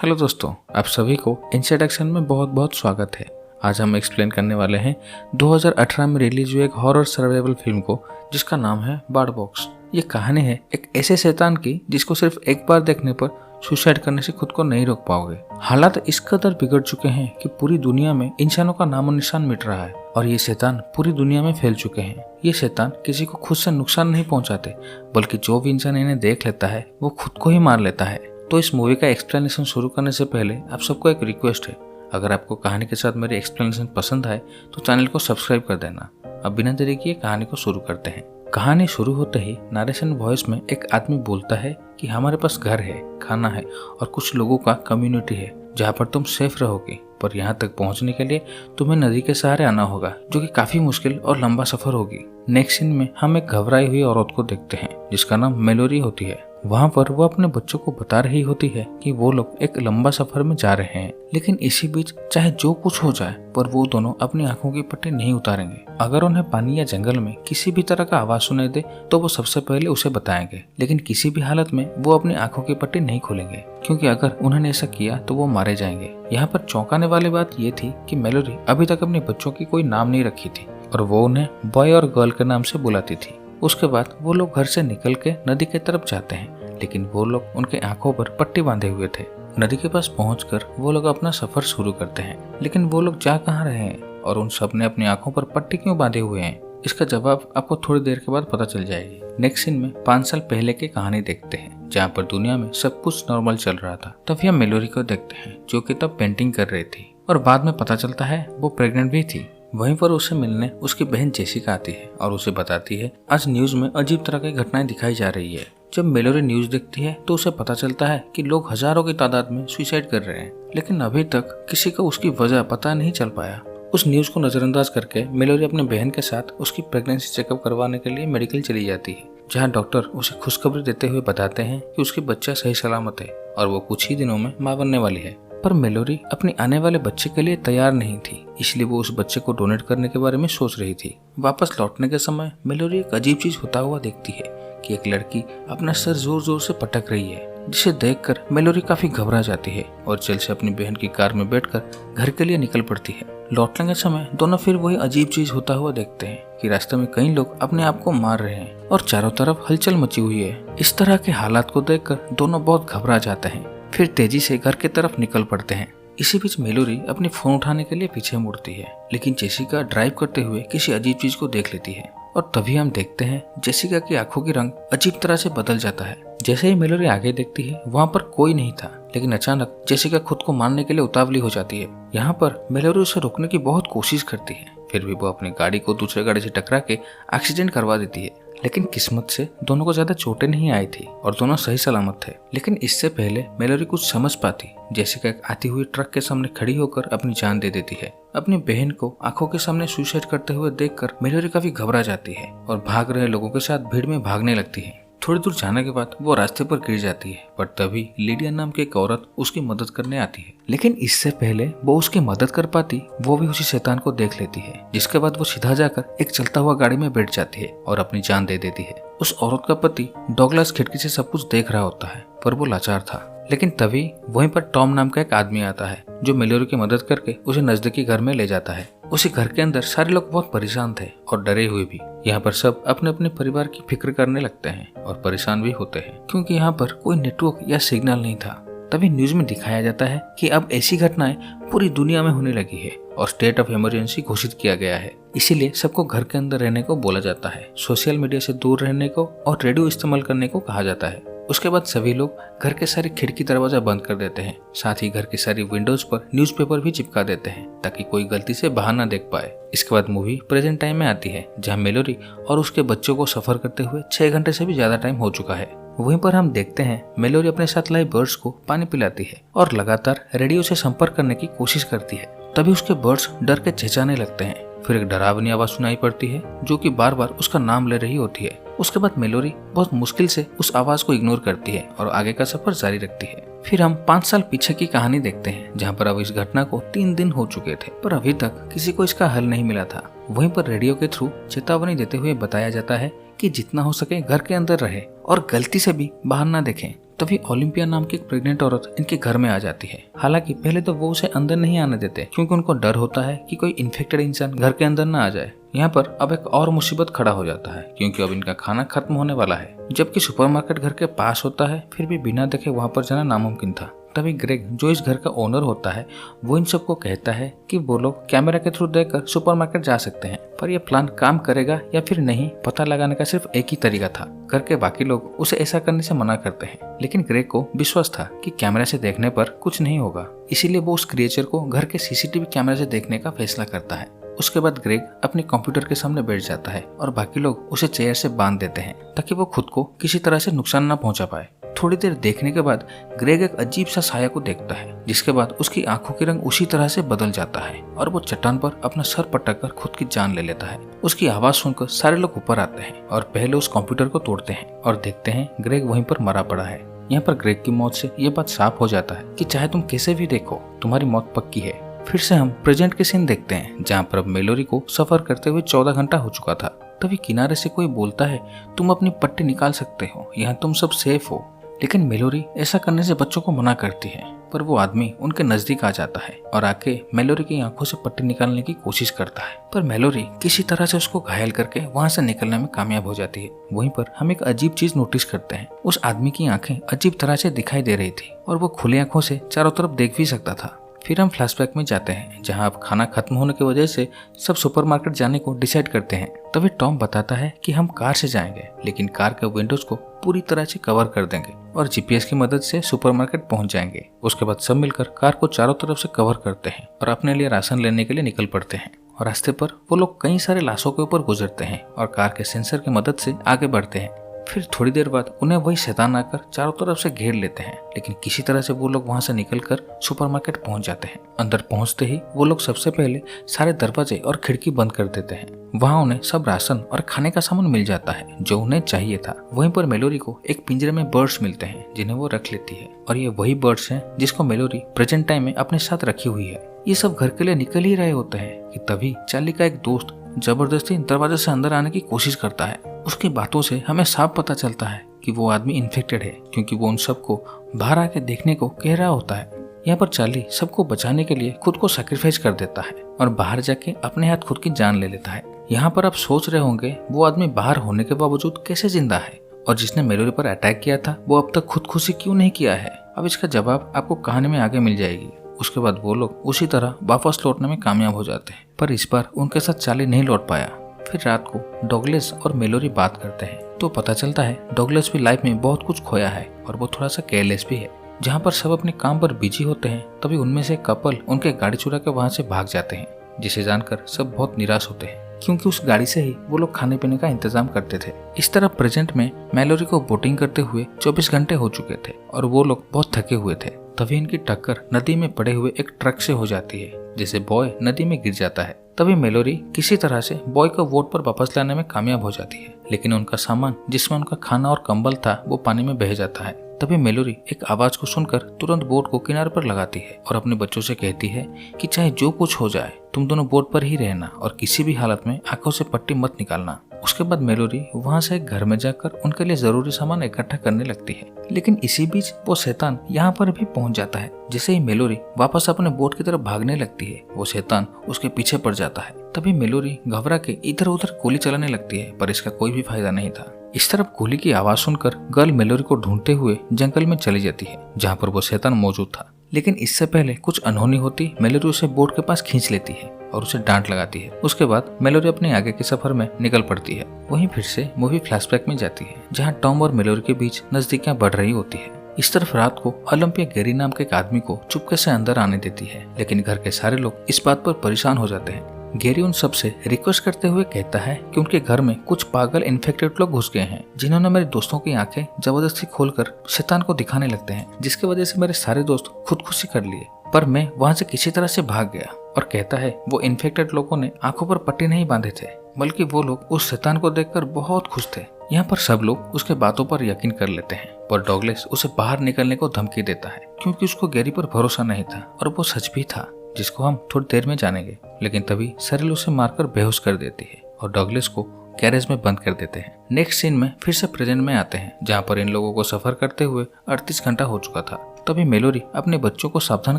Hello दोस्तों, आप सभी को इंट्रोडक्शन में बहुत बहुत स्वागत है। आज हम एक्सप्लेन करने वाले हैं 2018 में रिलीज हुई एक हॉरर सर्वाइवल फिल्म को जिसका नाम है बर्ड बॉक्स। ये कहानी है एक ऐसे शैतान की जिसको सिर्फ एक बार देखने पर सुसाइड करने से खुद को नहीं रोक पाओगे। हालात इस कदर बिगड़ चुके हैं कि पूरी दुनिया में इंसानों का नामो निशान मिट रहा है और ये शैतान पूरी दुनिया में फैल चुके हैं। ये शैतान किसी को खुद से नुकसान नहीं पहुंचाते, बल्कि जो भी इंसान इन्हें देख लेता है वो खुद को ही मार लेता है। तो इस मूवी का एक्सप्लेनेशन शुरू करने से पहले आप सबको एक रिक्वेस्ट है, अगर आपको कहानी के साथ मेरी एक्सप्लेनेशन पसंद आए तो चैनल को सब्सक्राइब कर देना। अब बिना देरी किए कहानी को शुरू करते हैं। कहानी शुरू होते ही नरेशन वॉइस में एक आदमी बोलता है कि हमारे पास घर है, खाना है और कुछ लोगों का कम्युनिटी है जहाँ पर तुम सेफ रहोगे, पर यहाँ तक पहुँचने के लिए तुम्हें नदी के सहारे आना होगा, जो कि काफी मुश्किल और लंबा सफर होगी। नेक्स्ट सीन में हम एक घबराई हुई औरत को देखते हैं जिसका नाम मेलोरी होती है। वहाँ पर वो अपने बच्चों को बता रही होती है कि वो लोग एक लंबा सफर में जा रहे हैं, लेकिन इसी बीच चाहे जो कुछ हो जाए पर वो दोनों अपनी आंखों की पट्टी नहीं उतारेंगे। अगर उन्हें पानी या जंगल में किसी भी तरह का आवाज सुनाई दे तो वो सबसे पहले उसे बताएंगे, लेकिन किसी भी हालत में वो अपनी आंखों की पट्टी नहीं खोलेंगे, क्योंकि अगर उन्होंने ऐसा किया तो वो मारे जाएंगे। यहाँ पर चौंकाने वाली बात ये थी कि मेलोरी अभी तक अपने बच्चों की कोई नाम नहीं रखी थी और वो उन्हें बॉय और गर्ल के नाम से बुलाती थी। उसके बाद वो लोग घर से निकल के नदी की तरफ जाते हैं, लेकिन वो लोग उनके आंखों पर पट्टी बांधे हुए थे। नदी के पास पहुंचकर वो लोग अपना सफर शुरू करते हैं, लेकिन वो लोग जा कहाँ रहे हैं और उन सब ने अपनी आंखों पर पट्टी क्यों बांधे हुए हैं, इसका जवाब आपको थोड़ी देर के बाद पता चल जाएगी। नेक्स्ट सीन में 5 साल पहले की कहानी देखते हैं, जहाँ पर दुनिया में सब कुछ नॉर्मल चल रहा था। तभी हम मेलोरी को देखते हैं जो कि तब पेंटिंग कर रही थी और बाद में पता चलता है वो प्रेग्नेंट भी थी। वहीं पर उसे मिलने उसकी बहन जेसिका आती है और उसे बताती है आज न्यूज में अजीब तरह की घटनाएं दिखाई जा रही है। जब मेलोरी न्यूज देखती है तो उसे पता चलता है कि लोग हजारों की तादाद में सुसाइड कर रहे हैं, लेकिन अभी तक किसी को उसकी वजह पता नहीं चल पाया। उस न्यूज को नजरअंदाज करके मेलोरी अपने बहन के साथ उसकी प्रेगनेंसी चेकअप करवाने के लिए मेडिकल चली जाती है, जहाँ डॉक्टर उसे खुशखबरी देते हुए बताते हैं कि उसकी बच्चा सही सलामत है और वो कुछ ही दिनों में मां बनने वाली है। पर मेलोरी अपने आने वाले बच्चे के लिए तैयार नहीं थी, इसलिए वो उस बच्चे को डोनेट करने के बारे में सोच रही थी। वापस लौटने के समय मेलोरी एक अजीब चीज होता हुआ देखती है कि एक लड़की अपना सर जोर जोर से पटक रही है, जिसे देखकर मेलोरी काफी घबरा जाती है और जल्द से अपनी बहन की कार में बैठकर घर के लिए निकल पड़ती है। लौटने के समय दोनों फिर वही अजीब चीज होता हुआ देखते हैं कि रास्ते में कई लोग अपने आप को मार रहे हैं और चारों तरफ हलचल मची हुई है। इस तरह के हालात को देखकर दोनों बहुत घबरा जाते हैं, फिर तेजी से घर की तरफ निकल पड़ते हैं। इसी बीच मेलोरी अपनी फोन उठाने के लिए पीछे मुड़ती है, लेकिन जेसिका ड्राइव करते हुए किसी अजीब चीज को देख लेती है और तभी हम देखते हैं जेसिका की आंखों की रंग अजीब तरह से बदल जाता है। जैसे ही मेलोरी आगे देखती है वहाँ पर कोई नहीं था, लेकिन अचानक जेसिका खुद को मारने के लिए उतावली हो जाती है। यहाँ पर मेलोरी उसे रोकने की बहुत कोशिश करती है, फिर भी वो अपनी गाड़ी को दूसरे गाड़ी से टकरा के एक्सीडेंट करवा देती है, लेकिन किस्मत से दोनों को ज्यादा चोटें नहीं आई थी और दोनों सही सलामत थे। लेकिन इससे पहले मेलोरी कुछ समझ पाती, जेसिका एक आती हुई ट्रक के सामने खड़ी होकर अपनी जान दे देती है। अपनी बहन को आंखों के सामने सुसाइड करते हुए देखकर मेलोरी काफी घबरा जाती है और भाग रहे लोगों के साथ भीड़ में भागने लगती है। थोड़ी दूर जाने के बाद वो रास्ते पर गिर जाती है, पर तभी लिडिया नाम की एक औरत उसकी मदद करने आती है, लेकिन इससे पहले वो उसकी मदद कर पाती वो भी उसी शैतान को देख लेती है, जिसके बाद वो सीधा जाकर एक चलता हुआ गाड़ी में बैठ जाती है और अपनी जान दे देती है। उस औरत का पति डॉगलास खिड़की से सब कुछ देख रहा होता है, पर वो लाचार था। लेकिन तभी वहीं पर टॉम नाम का एक आदमी आता है जो मेलोरी की मदद करके उसे नजदीकी घर में ले जाता है। उसी घर के अंदर सारे लोग बहुत परेशान थे और डरे हुए भी। यहाँ पर सब अपने अपने परिवार की फिक्र करने लगते हैं और परेशान भी होते हैं, क्योंकि यहाँ पर कोई नेटवर्क या सिग्नल नहीं था। तभी न्यूज में दिखाया जाता है कि अब ऐसी घटनाएं पूरी दुनिया में होने लगी है और स्टेट ऑफ इमरजेंसी घोषित किया गया है। इसीलिए सबको घर के अंदर रहने को बोला जाता है, सोशल मीडिया से दूर रहने को और रेडियो इस्तेमाल करने को कहा जाता है। उसके बाद सभी लोग घर के सारे खिड़की दरवाजा बंद कर देते हैं, साथ ही घर की सारी विंडोज पर न्यूज़पेपर भी चिपका देते हैं ताकि कोई गलती से बाहर ना देख पाए। इसके बाद मूवी प्रेजेंट टाइम में आती है, जहाँ मेलोरी और उसके बच्चों को सफर करते हुए 6 घंटे से भी ज्यादा टाइम हो चुका है। वहीं पर हम देखते हैं मेलोरी अपने साथ लाए बर्ड्स को पानी पिलाती है और लगातार रेडियो से संपर्क करने की कोशिश करती है। तभी उसके बर्ड्स डर के चेंचाने लगते हैं। फिर एक डरावनी आवाज सुनाई पड़ती है जो कि बार बार उसका नाम ले रही होती है। उसके बाद मेलोरी बहुत मुश्किल से उस आवाज को इग्नोर करती है और आगे का सफर जारी रखती है। फिर हम 5 साल पीछे की कहानी देखते हैं, जहाँ पर अब इस घटना को 3 दिन हो चुके थे, पर अभी तक किसी को इसका हल नहीं मिला था। वहीं पर रेडियो के थ्रू चेतावनी देते हुए बताया जाता है कि जितना हो सके घर के अंदर रहे और गलती से भी बाहर ना देखें, तभी ओलिम्पिया नाम की एक प्रेग्नेंट औरत इनके घर में आ जाती है। हालांकि पहले तो वो उसे अंदर नहीं आने देते क्योंकि उनको डर होता है कि कोई इन्फेक्टेड इंसान घर के अंदर न आ जाए। यहाँ पर अब एक और मुसीबत खड़ा हो जाता है क्योंकि अब इनका खाना खत्म होने वाला है। जबकि सुपरमार्केट घर के पास होता है, फिर भी बिना देखे वहाँ पर जाना नामुमकिन था। तभी ग्रेग, जो इस घर का ओनर होता है, वो इन सबको कहता है कि वो लोग कैमरा के थ्रू देखकर सुपरमार्केट जा सकते हैं। पर यह प्लान काम करेगा या फिर नहीं, पता लगाने का सिर्फ एक ही तरीका था। घर के बाकी लोग उसे ऐसा करने से मना करते हैं, लेकिन ग्रेग को विश्वास था कि कैमरा से देखने पर कुछ नहीं होगा। इसीलिए वो उस क्रिएचर को घर के सीसीटीवी कैमरे से देखने का फैसला करता है। उसके बाद ग्रेग अपने कंप्यूटर के सामने बैठ जाता है और बाकी लोग उसे चेयर से बांध देते हैं ताकि वो खुद को किसी तरह से नुकसान न पहुंचा पाए। थोड़ी देर देखने के बाद ग्रेग एक अजीब सा साया को देखता है, जिसके बाद उसकी आंखों की रंग उसी तरह से बदल जाता है और वो चट्टान पर अपना सर पटक कर खुद की जान ले लेता है। उसकी आवाज सुनकर सारे लोग ऊपर आते हैं और पहले उस कंप्यूटर को तोड़ते हैं और देखते हैं ग्रेग वहीं पर मरा पड़ा है। यहाँ पर ग्रेग की मौत से ये बात साफ हो जाता है कि चाहे तुम कैसे भी देखो, तुम्हारी मौत पक्की है। फिर से हम प्रेजेंट के सीन देखते हैं जहाँ पर अब मेलोरी को सफर करते हुए 14 घंटा हो चुका था। तभी किनारे से कोई बोलता है, तुम अपनी पट्टी निकाल सकते हो, यहाँ तुम सब सेफ हो। लेकिन मेलोरी ऐसा करने से बच्चों को मना करती है, पर वो आदमी उनके नजदीक आ जाता है और आके मेलोरी की आंखों से पट्टी निकालने की कोशिश करता है। पर मेलोरी किसी तरह से उसको घायल करके वहां से निकलने में कामयाब हो जाती है। वहीं पर हम एक अजीब चीज नोटिस करते हैं, उस आदमी की आंखें अजीब तरह से दिखाई दे रही थी और वो खुली आंखों से चारों तरफ देख भी सकता था। फिर हम फ्लैशबैक में जाते हैं जहां अब खाना खत्म होने की वजह से सब सुपरमार्केट जाने को डिसाइड करते हैं। तभी टॉम बताता है कि हम कार से जाएंगे, लेकिन कार के विंडोज को पूरी तरह से कवर कर देंगे और जीपीएस की मदद से सुपरमार्केट पहुंच जाएंगे। उसके बाद सब मिलकर कार को चारों तरफ से कवर करते हैं और अपने लिए राशन लेने के लिए निकल पड़ते हैं। और रास्ते पर वो लोग कई सारे लाशों के ऊपर गुजरते हैं और कार के सेंसर की मदद से आगे बढ़ते हैं। फिर थोड़ी देर बाद उन्हें वही शैतान आकर चारों तरफ से घेर लेते हैं, लेकिन किसी तरह से वो लोग वहां से निकलकर सुपरमार्केट पहुंच जाते हैं। अंदर पहुंचते ही वो लोग सबसे पहले सारे दरवाजे और खिड़की बंद कर देते हैं। वहां उन्हें सब राशन और खाने का सामान मिल जाता है जो उन्हें चाहिए था। वहीं पर मेलोरी को एक पिंजरे में बर्ड्स मिलते हैं जिन्हें वो रख लेती है और ये वही बर्ड्स हैं जिसको मेलोरी प्रेजेंट टाइम में अपने साथ रखी हुई है। ये सब घर के लिए निकल ही रहे होते हैं कि तभी चार्ली का एक दोस्त जबरदस्ती दरवाजे से अंदर आने की कोशिश करता है। उसकी बातों से हमें साफ पता चलता है कि वो आदमी इन्फेक्टेड है, क्योंकि वो उन सबको बाहर आके देखने को कह रहा होता है। यहाँ पर चार्ली सबको बचाने के लिए खुद को सैक्रिफाइस कर देता है और बाहर जाके अपने हाथ खुद की जान ले लेता है। यहाँ पर आप सोच रहे होंगे वो आदमी बाहर होने के बावजूद कैसे जिंदा है, और जिसने मेलोरी पर अटैक किया था वो अब तक खुदकुशी क्यों नहीं किया है। अब इसका जवाब आपको कहानी में आगे मिल जाएगी। उसके बाद वो लोग उसी तरह वापस लौटने में कामयाब हो जाते हैं, पर इस बार उनके साथ चार्ली नहीं लौट पाया। फिर रात को डॉगलेस और मेलोरी बात करते हैं तो पता चलता है डॉगलेस भी लाइफ में बहुत कुछ खोया है और वो थोड़ा सा केयरलेस भी है। जहाँ पर सब अपने काम पर बिजी होते हैं तभी उनमें से कपल उनके गाड़ी चुरा के वहाँ से भाग जाते हैं, जिसे जानकर सब बहुत निराश होते हैं क्योंकि उस गाड़ी से ही वो लोग खाने पीने का इंतजाम करते थे। इस तरह प्रेजेंट में मेलोरी को बोटिंग करते हुए 24 घंटे हो चुके थे और वो लोग बहुत थके हुए थे। तभी इनकी टक्कर नदी में पड़े हुए एक ट्रक से हो जाती है, जिससे बॉय नदी में गिर जाता है। तभी मेलोरी किसी तरह से बॉय को बोट पर वापस लाने में कामयाब हो जाती है, लेकिन उनका सामान जिसमें उनका खाना और कंबल था वो पानी में बह जाता है। तभी मेलोरी एक आवाज को सुनकर तुरंत बोट को किनारे पर लगाती है और अपने बच्चों से कहती है कि चाहे जो कुछ हो जाए तुम दोनों बोट पर ही रहना और किसी भी हालत में आंखों से पट्टी मत निकालना। उसके बाद मेलोरी वहां से एक घर में जाकर उनके लिए जरूरी सामान इकट्ठा करने लगती है, लेकिन इसी बीच वो शैतान यहाँ पर भी पहुंच जाता है। जैसे ही मेलोरी वापस अपने बोट की तरफ भागने लगती है वो शैतान उसके पीछे पड़ जाता है। तभी मेलोरी घबरा के इधर उधर गोली चलाने लगती है, पर इसका कोई भी फायदा नहीं था। इस तरफ गोली की आवाज सुनकर गर्ल मेलोरी को ढूंढते हुए जंगल में चली जाती है जहाँ पर वो शैतान मौजूद था, लेकिन इससे पहले कुछ अनहोनी होती मेलोरी उसे बोट के पास खींच लेती है और उसे डांट लगाती है। उसके बाद मेलोरी अपने आगे के सफर में निकल पड़ती है। वहीं फिर से मूवी फ्लैशबैक में जाती है जहाँ टॉम और मेलोरी के बीच नजदीकियां बढ़ रही होती है। इस तरफ रात को ओलंपिया गैरी नाम के एक आदमी को चुपके से अंदर आने देती है, लेकिन घर के सारे लोग इस बात पर परेशान हो जाते हैं। गैरी उन सबसे रिक्वेस्ट करते हुए कहता है कि उनके घर में कुछ पागल इन्फेक्टेड लोग घुस गए हैं जिन्होंने मेरे दोस्तों की आंखें जबरदस्ती खोलकर शैतान को दिखाने लगते हैं, जिसकी वजह से मेरे सारे दोस्त खुदकुशी कर लिए। पर मैं वहां से किसी तरह से भाग गया। और कहता है वो इन्फेक्टेड लोगों ने आंखों पर पट्टी नहीं बांधे थे, बल्कि वो लोग उस शैतान को देखकर बहुत खुश थे। यहाँ पर सब लोग उसके बातों पर यकीन कर लेते हैं, पर डॉगलेस उसे बाहर निकलने को धमकी देता है क्योंकि उसको गैरी पर भरोसा नहीं था, और वो सच भी था, जिसको हम थोड़ी देर में जानेंगे। लेकिन तभी सैरिल उसे मारकर बेहोश कर देती है और डॉगलेस को गैरेज में बंद कर देते हैं। नेक्स्ट सीन में फिर से प्रेजेंट में आते हैं, जहाँ पर इन लोगों को सफर करते हुए 38 घंटा हो चुका था। तभी मेलोरी अपने बच्चों को सावधान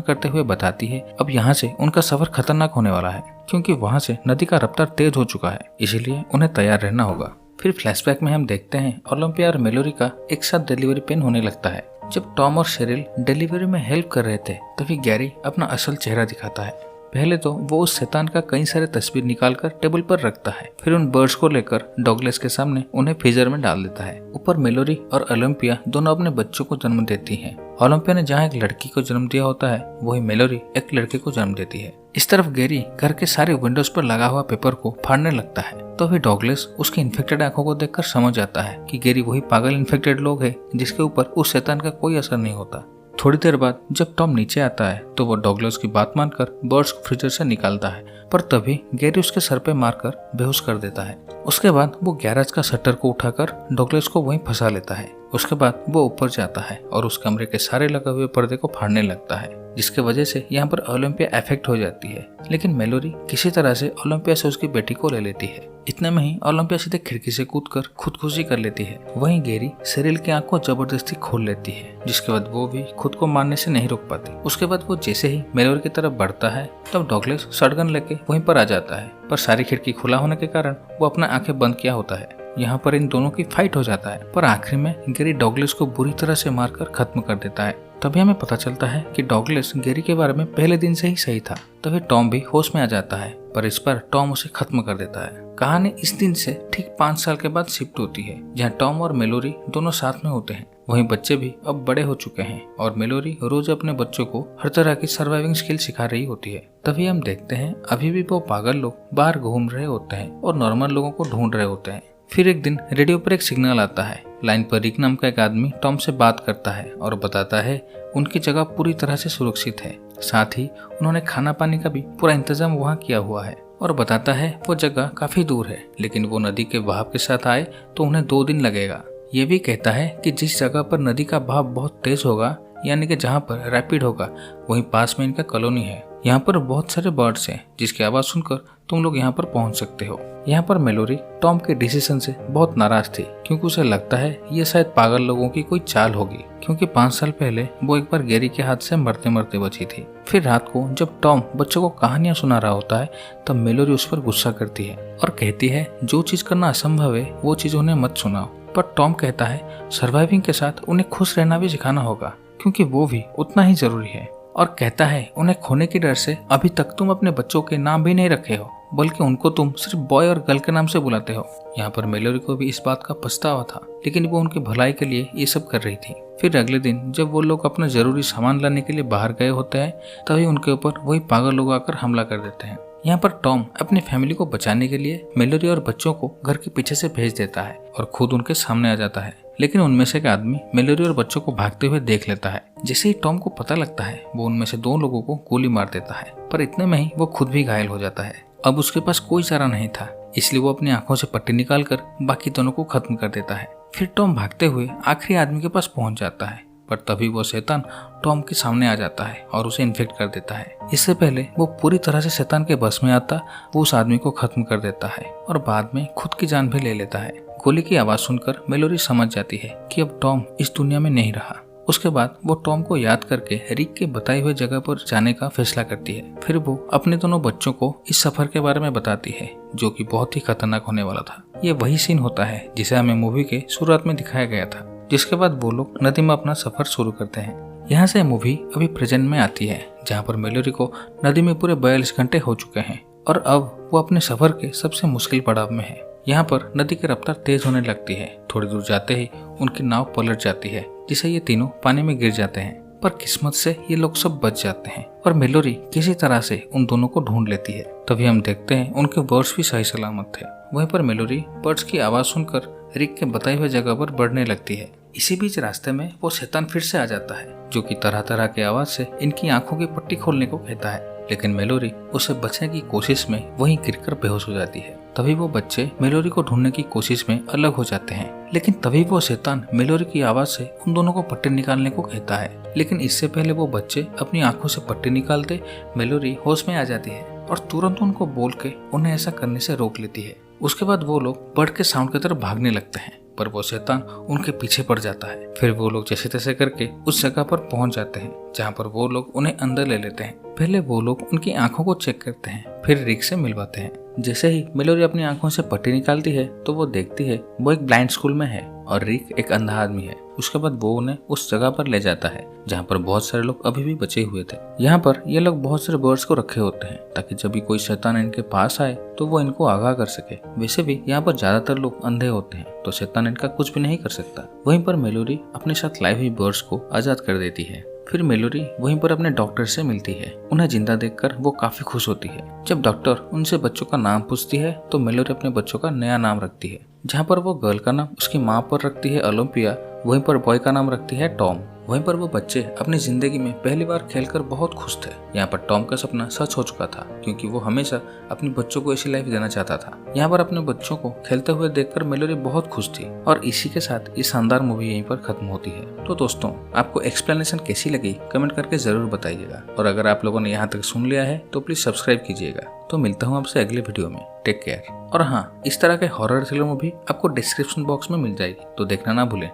करते हुए बताती है अब यहाँ से उनका सफर खतरनाक होने वाला है, क्योंकि वहाँ से नदी का रफ्तार तेज हो चुका है, इसीलिए उन्हें तैयार रहना होगा। फिर फ्लैशबैक में हम देखते हैं ओलंपिया और मेलोरी का एक साथ डिलीवरी पेन होने लगता है। जब टॉम और शेरिल डिलीवरी में हेल्प कर रहे थे तभी गैरी अपना असल चेहरा दिखाता है। पहले तो वो उस शैतान का कई सारे तस्वीर निकालकर टेबल पर रखता है, फिर उन बर्ड्स को लेकर डॉगलेस के सामने उन्हें फ्रीजर में डाल देता है। ऊपर मेलोरी और ओलंपिया दोनों अपने बच्चों को जन्म देती हैं। ओलंपिया ने जहाँ एक लड़की को जन्म दिया होता है, वही मेलोरी एक लड़के को जन्म देती है। इस तरफ गैरी घर के सारे विंडोज पर लगा हुआ पेपर को फाड़ने लगता है, तो अभी डॉगलेस उसकी इन्फेक्टेड आंखों को देखकर समझ जाता है कि गैरी वही पागल इन्फेक्टेड लोग है जिसके ऊपर उस शैतान का कोई असर नहीं होता। थोड़ी देर बाद जब टॉम नीचे आता है तो वो डॉगलेस की बात मानकर बर्ड्स को फ्रीजर से निकालता है, पर तभी गैरी उसके सर पे मारकर बेहोश कर देता है। उसके बाद वो गैराज का शटर को उठाकर डॉगलेस को वहीं फंसा लेता है। उसके बाद वो ऊपर जाता है और उस कमरे के सारे लगे हुए पर्दे को फाड़ने लगता है, जिसके वजह से यहाँ पर ओलंपिया अफेक्ट हो जाती है। लेकिन मेलोरी किसी तरह से ओलंपिया से उसकी बेटी को ले लेती है। इतने में ही ओलंपिया सीधे खिड़की से कूदकर खुदकुशी कर लेती है। वहीं गैरी शेरिल की आंख को जबरदस्ती खोल लेती है, जिसके बाद वो भी खुद को मारने से नहीं रोक पाती। उसके बाद वो जैसे ही मेलोरी की तरफ बढ़ता है तब डॉगलेस शॉटगन लेके वहीं पर आ जाता है, पर सारी खिड़की खुला होने के कारण वो अपना आंखें बंद किया होता है। यहाँ पर इन दोनों की फाइट हो जाता है, पर आखिर में गैरी डॉगलेस को बुरी तरह से मारकर खत्म कर देता है। तभी हमें पता चलता है कि डॉगलेस गैरी के बारे में पहले दिन से ही सही था। तभी टॉम भी होश में आ जाता है, पर इस पर टॉम उसे खत्म कर देता है। कहानी इस दिन से ठीक 5 साल के बाद शिफ्ट होती है, जहाँ टॉम और मेलोरी दोनों साथ में होते हैं। वहीं बच्चे भी अब बड़े हो चुके हैं और मेलोरी रोज अपने बच्चों को हर तरह की सर्वाइविंग स्किल सिखा रही होती है। तभी हम देखते हैं अभी भी वो पागल लोग बाहर घूम रहे होते हैं और नॉर्मल लोगों को ढूंढ रहे होते हैं। फिर एक दिन रेडियो पर एक सिग्नल आता है। लाइन पर रिक नाम का एक आदमी टॉम से बात करता है और बताता है उनकी जगह पूरी तरह से सुरक्षित है, साथ ही उन्होंने खाना पानी का भी पूरा इंतजाम वहाँ किया हुआ है, और बताता है वो जगह काफी दूर है, लेकिन वो नदी के बहाव के साथ आए तो उन्हें 2 दिन लगेगा। ये भी कहता है कि जिस जगह पर नदी का बहाव बहुत तेज होगा, यानी कि जहाँ पर रैपिड होगा, वहीं पास में इनका कॉलोनी है। यहाँ पर बहुत सारे बर्ड्स हैं जिसकी आवाज सुनकर तुम लोग यहाँ पर पहुँच सकते हो। यहाँ पर मेलोरी टॉम के डिसीजन से बहुत नाराज थी, क्योंकि उसे लगता है ये शायद पागल लोगों की कोई चाल होगी, क्योंकि 5 साल पहले वो एक बार गैरी के हाथ से मरते मरते बची थी। फिर रात को जब टॉम बच्चों को कहानियां सुना रहा होता है तब मेलोरी उस पर गुस्सा करती है और कहती है जो चीज करना असंभव है वो चीज उन्हें मत सुनाओ। पर टॉम कहता है सर्वाइविंग के साथ उन्हें खुश रहना भी सिखाना होगा, क्योंकि वो भी उतना ही जरूरी है, और कहता है उन्हें खोने की डर से अभी तक तुम अपने बच्चों के नाम भी नहीं रखे हो, बल्कि उनको तुम सिर्फ बॉय और गर्ल के नाम से बुलाते हो। यहाँ पर मेलोरी को भी इस बात का पछतावा था, लेकिन वो उनकी भलाई के लिए ये सब कर रही थी। फिर अगले दिन जब वो लोग अपना जरूरी सामान लाने के लिए बाहर गए होते हैं तभी उनके ऊपर वही पागल लोग आकर हमला कर देते हैं। यहाँ पर टॉम अपनी फैमिली को बचाने के लिए मेलोरी और बच्चों को घर के पीछे से भेज देता है और खुद उनके सामने आ जाता है, लेकिन उनमें से एक आदमी मेलोरी और बच्चों को भागते हुए देख लेता है। जैसे ही टॉम को पता लगता है वो उनमें से 2 लोगों को गोली मार देता है, पर इतने में ही वो खुद भी घायल हो जाता है। अब उसके पास कोई चारा नहीं था, इसलिए वो अपनी आंखों से पट्टी निकालकर बाकी दोनों को खत्म कर देता है। फिर टॉम भागते हुए आखिरी आदमी के पास पहुंच जाता है, पर तभी वो शैतान टॉम के सामने आ जाता है और उसे इन्फेक्ट कर देता है। इससे पहले वो पूरी तरह से शैतान के बस में आता, वो उस आदमी को खत्म कर देता है और बाद में खुद की जान भी ले लेता है। गोली की आवाज सुनकर मेलोरी समझ जाती है कि अब टॉम इस दुनिया में नहीं रहा। उसके बाद वो टॉम को याद करके रिक के बताए हुए जगह पर जाने का फैसला करती है। फिर वो अपने दोनों बच्चों को इस सफर के बारे में बताती है, जो कि बहुत ही खतरनाक होने वाला था। ये वही सीन होता है जिसे हमें मूवी के शुरुआत में दिखाया गया था, जिसके बाद वो लोग नदी में अपना सफर शुरू करते हैं। यहाँ से मूवी अभी प्रेजेंट में आती है, जहाँ पर मेलोरी को नदी में पूरे 42 घंटे हो चुके हैं और अब वो अपने सफर के सबसे मुश्किल पड़ाव में है। यहाँ पर नदी की रफ्तार तेज होने लगती है। थोड़ी दूर जाते ही उनकी नाव पलट जाती है, जिसे ये तीनों पानी में गिर जाते हैं, पर किस्मत से ये लोग सब बच जाते हैं और मेलोरी किसी तरह से उन दोनों को ढूंढ लेती है। तभी हम देखते हैं उनके बर्ड्स भी सही सलामत थे। वहीं पर मेलोरी बर्ड्स की आवाज सुनकर रिक के बताए हुए जगह पर बढ़ने लगती है। इसी बीच रास्ते में वो शैतान फिर से आ जाता है, जो कि तरह तरह की आवाज से इनकी आंखों की पट्टी खोलने को कहता है, लेकिन मेलोरी उसे बचने की कोशिश में वहीं गिरकर बेहोश हो जाती है। तभी वो बच्चे मेलोरी को ढूंढने की कोशिश में अलग हो जाते हैं, लेकिन तभी वो शैतान मेलोरी की आवाज से उन दोनों को पट्टी निकालने को कहता है। लेकिन इससे पहले वो बच्चे अपनी आंखों से पट्टी निकालते मेलोरी होश में आ जाती है और तुरंत उनको बोल के उन्हें ऐसा करने से रोक लेती है। उसके बाद वो लोग बर्ड के साउंड की तरफ भागने लगते हैं, पर वो शैतान उनके पीछे पड़ जाता है। फिर वो लोग जैसे तैसे करके उस जगह पर पहुंच जाते हैं जहाँ पर वो लोग उन्हें अंदर ले लेते हैं। पहले वो लोग उनकी आंखों को चेक करते हैं, फिर रिक से मिलवाते हैं। जैसे ही मेलोरी अपनी आंखों से पट्टी निकालती है तो वो देखती है वो एक ब्लाइंड स्कूल में है और रिक एक अंधा आदमी है। उसके बाद वो उन्हें उस जगह पर ले जाता है जहाँ पर बहुत सारे लोग अभी भी बचे हुए थे। यहाँ पर ये लोग बहुत सारे बर्ड्स को रखे होते हैं ताकि जब भी कोई शैतान इनके पास आए तो वो इनको आगाह कर सके। वैसे भी यहाँ पर ज्यादातर लोग अंधे होते हैं तो शैतान इनका कुछ भी नहीं कर सकता। वहीं पर मेलोरी अपने साथ लाई हुई बर्ड्स को आजाद कर देती है। फिर मेलोरी वहीं पर अपने डॉक्टर से मिलती है। उन्हें जिंदा देखकर वो काफी खुश होती है। जब डॉक्टर उनसे बच्चों का नाम पूछती है तो मेलोरी अपने बच्चों का नया नाम रखती है। जहाँ पर वो गर्ल का नाम उसकी माँ पर रखती है ओलंपिया, वहीं पर बॉय का नाम रखती है टॉम। वहीं पर वो बच्चे अपनी जिंदगी में पहली बार खेलकर बहुत खुश थे। यहाँ पर टॉम का सपना सच हो चुका था क्योंकि वो हमेशा अपने बच्चों को ऐसी लाइफ देना चाहता था। यहाँ पर अपने बच्चों को खेलते हुए देखकर मेलोरी बहुत खुश थी। और इसी के साथ ये शानदार मूवी यहीं पर खत्म होती है। तो दोस्तों, आपको एक्सप्लेनेशन कैसी लगी कमेंट करके जरूर बताइएगा। और अगर आप लोगों ने यहाँ तक सुन लिया है तो प्लीज सब्सक्राइब कीजिएगा। तो मिलता हूँ आपसे अगले वीडियो में। Take care. और हाँ, इस तरह के हॉरर थ्रिलर मूवी आपको डिस्क्रिप्शन बॉक्स में मिल जाएगी, तो देखना ना भूलें।